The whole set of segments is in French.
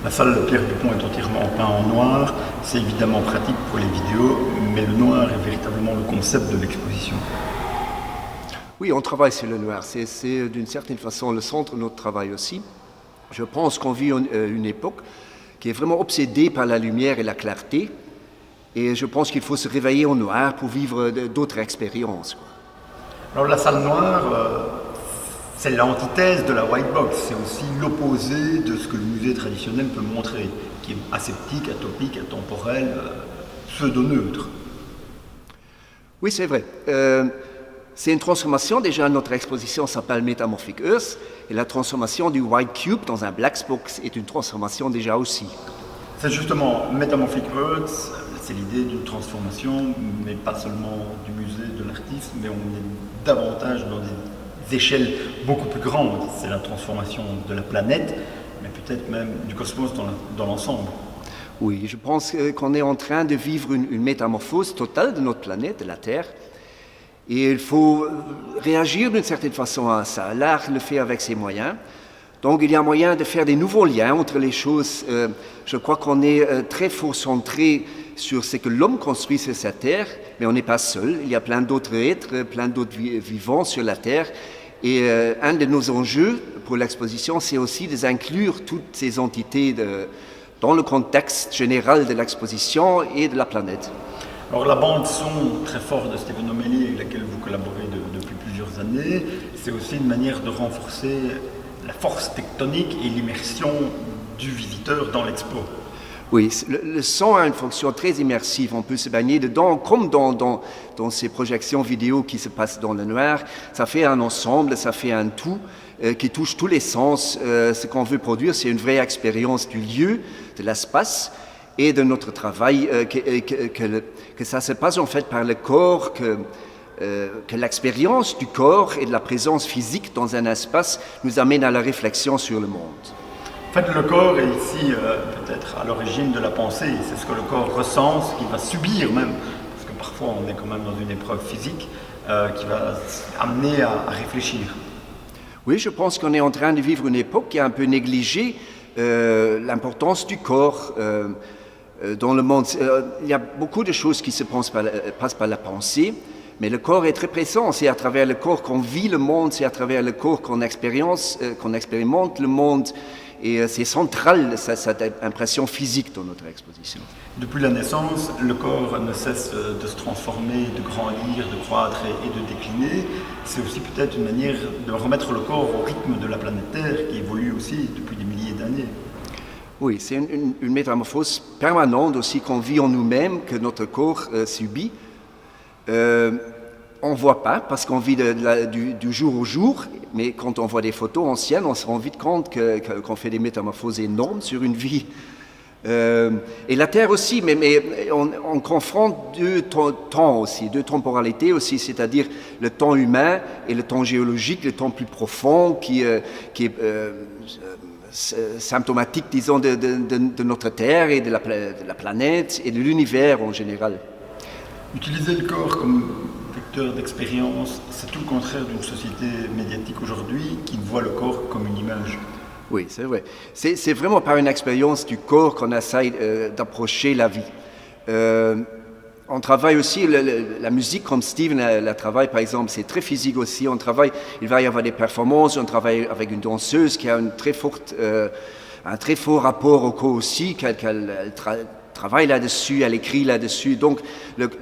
La salle Pierre Dupont est entièrement peinte en noir. C'est évidemment pratique pour les vidéos, mais le noir est véritablement le concept de l'exposition. Oui, on travaille sur le noir. C'est d'une certaine façon le centre de notre travail aussi. Je pense qu'on vit une époque qui est vraiment obsédée par la lumière et la clarté. Et je pense qu'il faut se réveiller au noir pour vivre d'autres expériences. Alors la salle noire, c'est l'antithèse de la white box. C'est aussi l'opposé de ce que le musée traditionnel peut montrer, qui est aseptique, atopique, atemporel, pseudo-neutre. Oui, c'est vrai. C'est une transformation. Déjà, notre exposition s'appelle Metamorphic Earth. Et la transformation du white cube dans un black box est une transformation déjà aussi. C'est justement Metamorphic Earth, c'est l'idée d'une transformation, mais pas seulement du musée, de l'artiste, mais on est davantage dans des échelles beaucoup plus grandes. C'est la transformation de la planète, mais peut-être même du cosmos dans l'ensemble. Oui, je pense qu'on est en train de vivre une métamorphose totale de notre planète, de la Terre. Et il faut réagir d'une certaine façon à ça. L'art le fait avec ses moyens. Donc il y a moyen de faire des nouveaux liens entre les choses. Je crois qu'on est très fort centré sur ce que l'homme construit sur cette terre, mais on n'est pas seul. Il y a plein d'autres êtres, plein d'autres vivants sur la terre. Et un de nos enjeux pour l'exposition, c'est aussi d'inclure toutes ces entités dans le contexte général de l'exposition et de la planète. Alors la bande son très forte de Stephen O'Malley, avec laquelle vous collaborez depuis plusieurs années, c'est aussi une manière de renforcer la force tectonique et l'immersion du visiteur dans l'expo. Oui, le son a une fonction très immersive. On peut se baigner dedans, comme dans ces projections vidéo qui se passent dans le noir. Ça fait un ensemble, ça fait un tout qui touche tous les sens. Ce qu'on veut produire, c'est une vraie expérience du lieu, de l'espace et de notre travail, que ça se passe en fait par le corps, que l'expérience du corps et de la présence physique dans un espace nous amène à la réflexion sur le monde. En fait, le corps est ici peut-être à l'origine de la pensée. C'est ce que le corps ressent, ce qu'il va subir même. Parce que parfois, on est quand même dans une épreuve physique qui va amener à réfléchir. Oui, je pense qu'on est en train de vivre une époque qui a un peu négligé l'importance du corps dans le monde. Il y a beaucoup de choses qui se passent par la pensée, mais le corps est très présent. C'est à travers le corps qu'on vit le monde, c'est à travers le corps qu'on expérimente le monde. Et c'est central, cette impression physique dans notre exposition. Depuis la naissance, le corps ne cesse de se transformer, de grandir, de croître et de décliner. C'est aussi peut-être une manière de remettre le corps au rythme de la planète Terre, qui évolue aussi depuis des milliers d'années. Oui, c'est une métamorphose permanente aussi qu'on vit en nous-mêmes, que notre corps subit. On ne voit pas parce qu'on vit du jour au jour, mais quand on voit des photos anciennes, on se rend vite compte qu'on fait des métamorphoses énormes sur une vie. Et la Terre aussi, mais on confronte deux temps aussi, deux temporalités aussi, c'est-à-dire le temps humain et le temps géologique, le temps plus profond qui est symptomatique, disons, de notre Terre et de la planète et de l'univers en général. Utiliser le corps comme vecteur d'expérience, c'est tout le contraire d'une société médiatique aujourd'hui qui voit le corps comme une image. Oui, c'est vrai. C'est vraiment par une expérience du corps qu'on essaye d'approcher la vie. On travaille aussi la musique comme Steven la travaille, par exemple, c'est très physique aussi. Il va y avoir des performances, on travaille avec une danseuse qui a un très fort rapport au corps aussi, qu'elle travaille là-dessus, elle écrit là-dessus. Donc,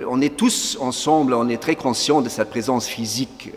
on est tous ensemble, on est très conscients de cette présence physique